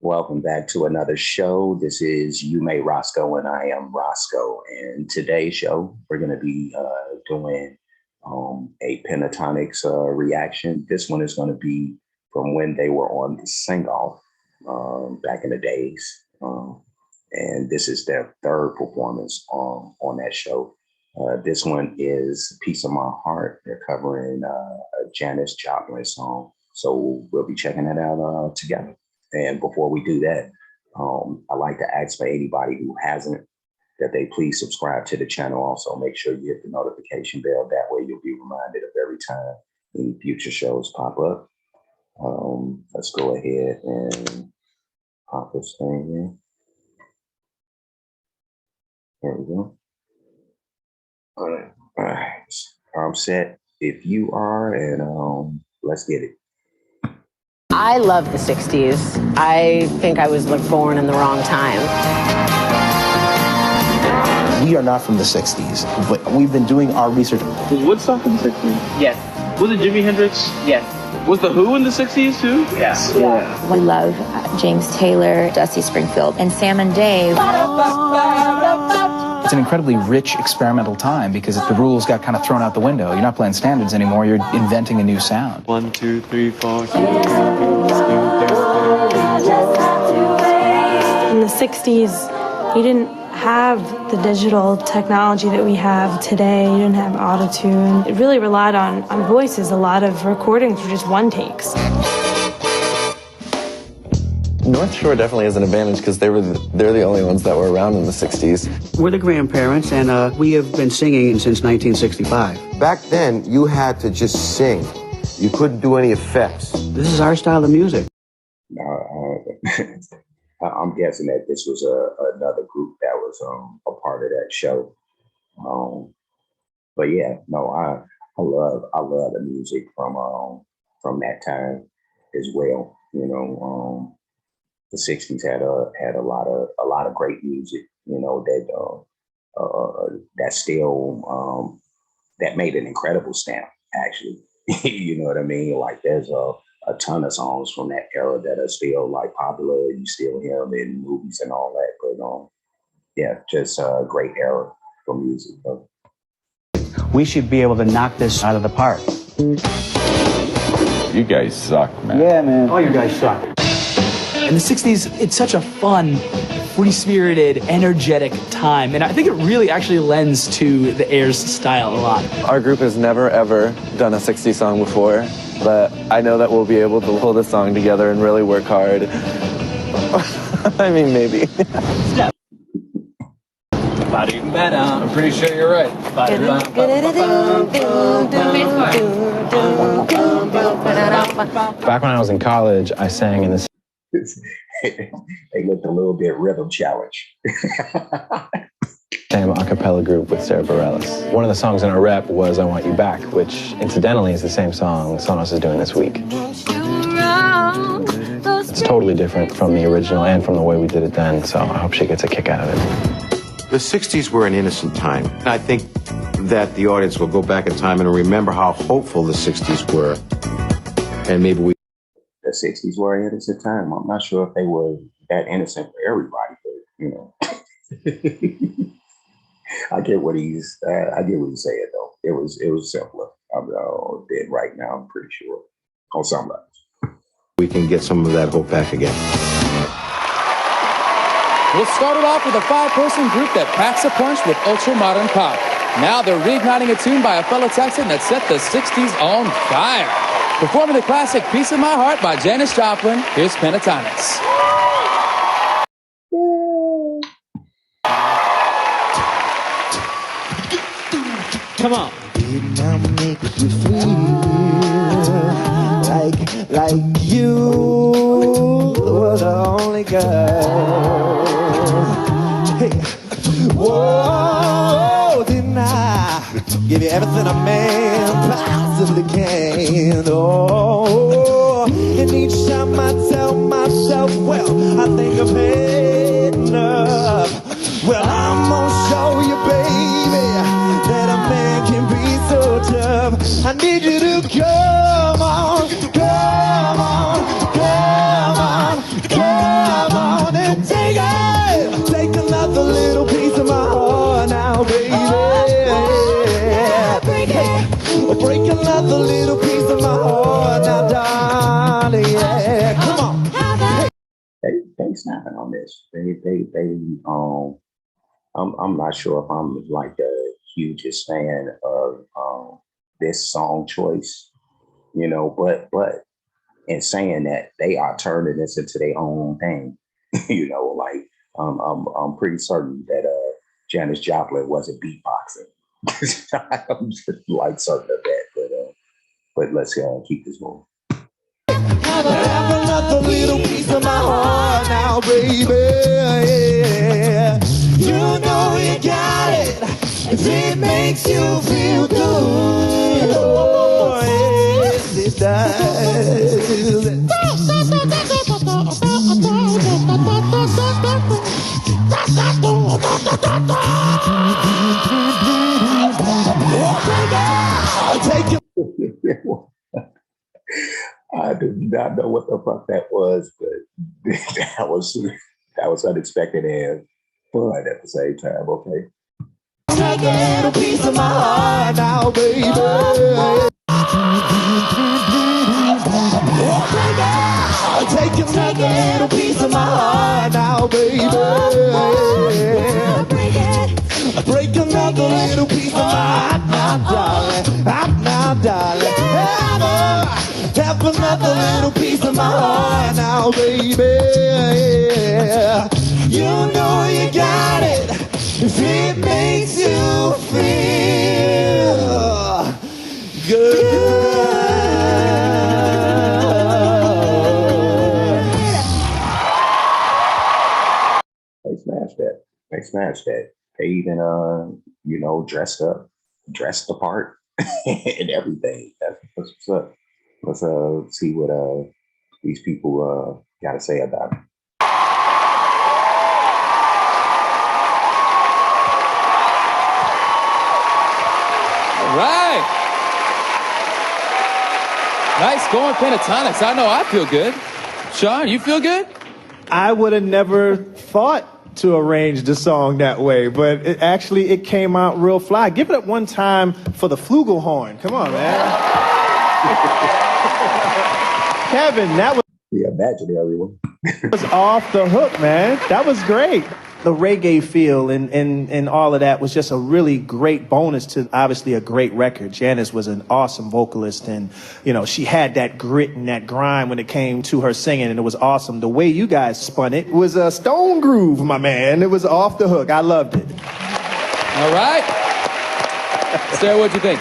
Welcome back to another show. This is You May Roscoe, and I am Roscoe. And today's show, we're going to be doing a Pentatonix reaction. This one is going to be from when they were on the sing-off back in the days. And this is their third performance on that show. This one is Piece of My Heart. They're covering a Janis Joplin song. So we'll be checking that out together. And before we do that, I like to ask for anybody who hasn't that they please subscribe to the channel. Also, make sure you hit the notification bell. That way you'll be reminded of every time any future shows pop up. Let's go ahead and pop this thing in. There we go. All right. I'm set. If you are, and let's get it. I love the 60s. I think I was born in the wrong time. We are not from the 60s, but we've been doing our research. Was Woodstock in the 60s? Yes. Was it Jimi Hendrix? Yes. Was The Who in the 60s too? Yes. Yeah. We love James Taylor, Dusty Springfield, and Sam and Dave. It's an incredibly rich experimental time because the rules got kind of thrown out the window. You're not playing standards anymore, you're inventing a new sound. 1, 2, 3, 4. In the 60s, you didn't have the digital technology that we have today. You didn't have auto-tune. It really relied on voices. A lot of recordings were just one takes. North Shore definitely has an advantage because they're the only ones that were around in the 60s. We're the grandparents, and we have been singing since 1965. Back then, you had to just sing. You couldn't do any effects. This is our style of music. I'm guessing that this was another group that was a part of that show. But yeah, no, I love the music from that time as well. You know, the 60s had a lot of great music. You know that still that made an incredible stamp. Actually, you know what I mean? Like there's a ton of songs from that era that are still like popular. You still hear them in movies and all that. But yeah, just a great era for music. We should be able to knock this out of the park. You guys suck, man. Yeah, man. All you guys suck. In the 60s, it's such a fun, free-spirited, energetic time. And I think it really actually lends to the Airs style a lot. Our group has never, ever done a 60s song before, but I know that we'll be able to pull this song together and really work hard. I mean, maybe. Step. I'm pretty sure you're right. Back when I was in college, I sang in this. They looked a little bit rhythm challenged. Same a cappella group with Sarah Bareilles. One of the songs in our rep was I Want You Back, which incidentally is the same song Sonos is doing this week. It's totally different from the original and from the way we did it then, so I hope she gets a kick out of it. The 60s were an innocent time. I think that the audience will go back in time and remember how hopeful the 60s were. And maybe the 60s were an innocent time. I'm not sure if they were that innocent for everybody, but you know. I get what he's saying though. It was simpler than right now, I'm pretty sure. On some levels. We can get some of that hope back again. We'll start it off with a 5-person group that packs a punch with ultra-modern pop. Now they're reigniting a tune by a fellow Texan that set the 60s on fire. Performing the classic Piece of My Heart by Janis Joplin, here's Pentatonix. Come on. Like you were the only girl. Hey. Whoa, didn't I give you everything a man possibly can? Oh, and each time I tell myself, well, I think I've had enough. Well, I'm gonna show you, baby, that a man can be so tough. I need you to come on, come on, come on, come on. snapping on this. I'm not sure if I'm like the hugest fan of this song choice, you know, but in saying that, they are turning this into their own thing. You know, like I'm pretty certain that Janis Joplin wasn't beatboxing. I'm just like certain of that, but let's keep this moving. Have another little piece of my heart now, baby. Yeah. You know you got it if it makes you feel good. Oh, yes, it does. Take it. I do not know what the fuck that was, but that was unexpected and fun at the same time. Okay. Take a little piece of my heart now, baby. Take a little piece of my heart now, baby. Break another little piece of my heart now, darling. Now, darling. Have another little piece of my heart now, baby. You know you got it if it makes you feel good. They smashed that. They smashed that. They even you know, dressed the part and everything. That's what's up. Let's see what these people got to say about it. All right. Nice going, Pentatonix. I know I feel good. Sean, you feel good? I would have never thought to arrange the song that way, but it came out real fly. Give it up one time for the flugelhorn. Come on, man. Kevin, that was imaginary one. was off the hook, man. That was great. The reggae feel and all of that was just a really great bonus to obviously a great record. Janis was an awesome vocalist, and you know, she had that grit and that grind when it came to her singing, and it was awesome. The way you guys spun it was a stone groove, my man. It was off the hook. I loved it. All right. Sarah, what'd you think?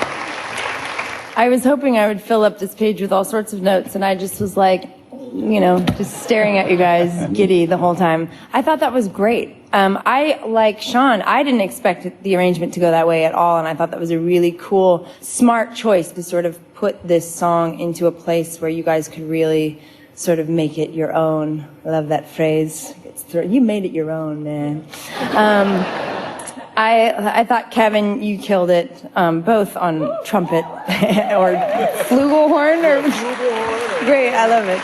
I was hoping I would fill up this page with all sorts of notes, and I just was like, you know, just staring at you guys, giddy the whole time. I thought that was great. I, like Sean, I didn't expect the arrangement to go that way at all, and I thought that was a really cool, smart choice to sort of put this song into a place where you guys could really sort of make it your own. I love that phrase. You made it your own, man. I thought, Kevin, you killed it, both on trumpet or flugelhorn. Great, I love it.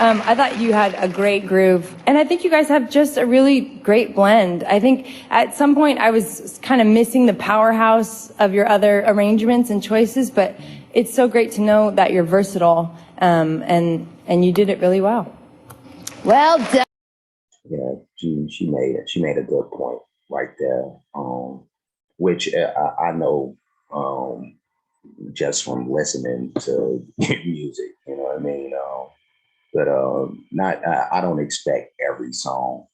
I thought you had a great groove, and I think you guys have just a really great blend. I think at some point I was kind of missing the powerhouse of your other arrangements and choices, but it's so great to know that you're versatile, and you did it really well. Well done. Yeah, she made a good point right there, which I know just from listening to music, you know what I mean? But I don't expect every song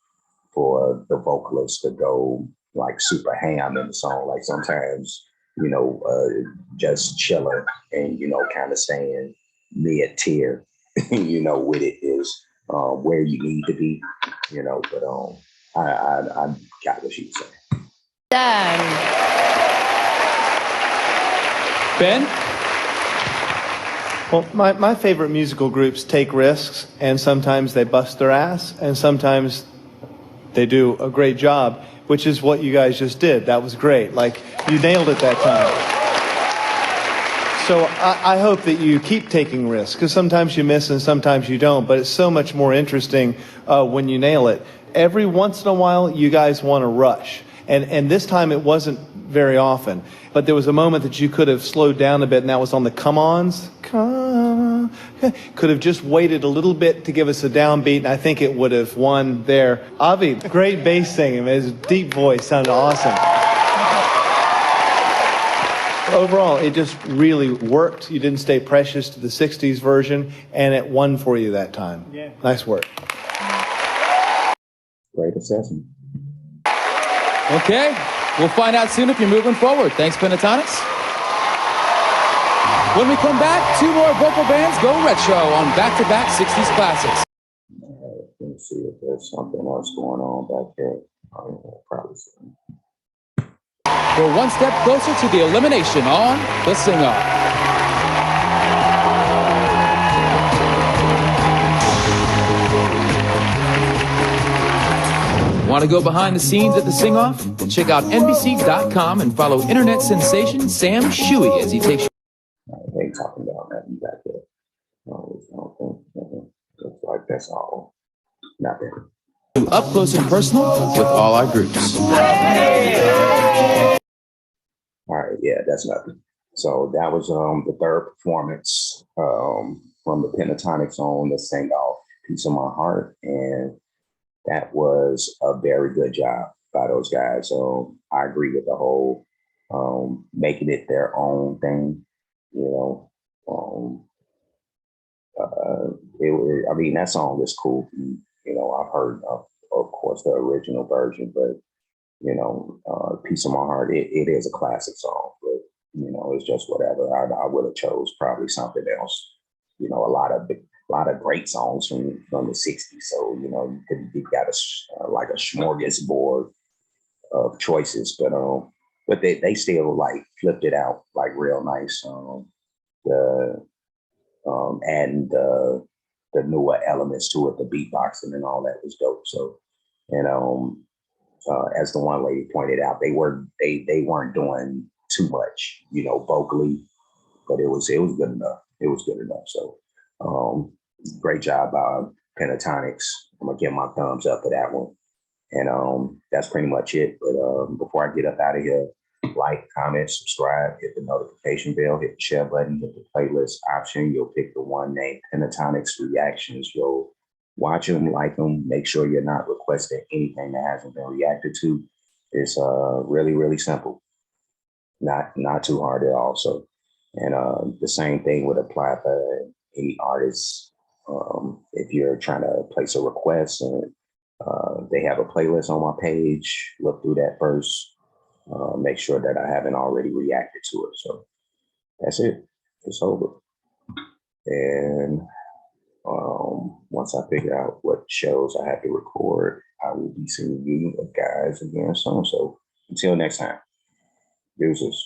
for the vocalist to go like super ham in the song. Like sometimes, you know, just chilling and, you know, kind of staying mid-tier, you know, with it is where you need to be, you know, but I got what she was saying. Done. Ben? Well, my favorite musical groups take risks, and sometimes they bust their ass, and sometimes they do a great job, which is what you guys just did. That was great. Like, you nailed it that time. So I hope that you keep taking risks, because sometimes you miss and sometimes you don't, but it's so much more interesting when you nail it. Every once in a while, you guys want to rush. And this time it wasn't very often. But there was a moment that you could have slowed down a bit, and that was on the come-ons. Come Could have just waited a little bit to give us a downbeat, and I think it would have won there. Avi, great bass singing. His deep voice sounded awesome. Overall, it just really worked. You didn't stay precious to the 60s version, and it won for you that time. Yeah. Nice work. Great assessment. Okay, we'll find out soon if you're moving forward. Thanks, Pentatonix. When we come back, two more vocal bands go retro on back-to-back 60s classics. Let me see if there's something else going on back there. Probably so. We're one step closer to the elimination on the Sing-Off. Want to go behind the scenes at the Sing-Off? Check out NBC.com and follow internet sensation Sam Shuey as he takes you. They talking about nothing back there. No, I don't think. Looks like that's all. Nothing. Up close and personal with all our groups. All right, yeah, that's nothing. So that was the third performance from the Pentatonix on the Sing-Off Piece of My Heart, and that was a very good job by those guys. So I agree with the whole making it their own thing. You know, I mean, that song is cool. You know, I've heard of course the original version, but you know, Piece of My Heart, it is a classic song, but you know, it's just whatever. I would have chose probably something else. You know, a lot of great songs from the 60s. So, you know, you got like a smorgasbord of choices, but they still like flipped it out like real nice. Adding the newer elements to it, the beatboxing and all that was dope. So, and as the one lady pointed out, they weren't doing too much, you know, vocally, but it was good enough. It was good enough. So, great job by Pentatonix. I'm gonna give my thumbs up for that one. And that's pretty much it. But before I get up out of here, like, comment, subscribe, hit the notification bell, hit the share button, hit the playlist option. You'll pick the one named Pentatonix Reactions. You'll watch them, like them, make sure you're not requesting anything that hasn't been reacted to. It's really, really simple. Not too hard at all. So, and the same thing would apply for any artists. If you're trying to place a request and they have a playlist on my page, look through that first. Make sure that I haven't already reacted to it. So that's it. It's over. And once I figure out what shows I have to record, I will be seeing you guys again soon. So until next time, deuces.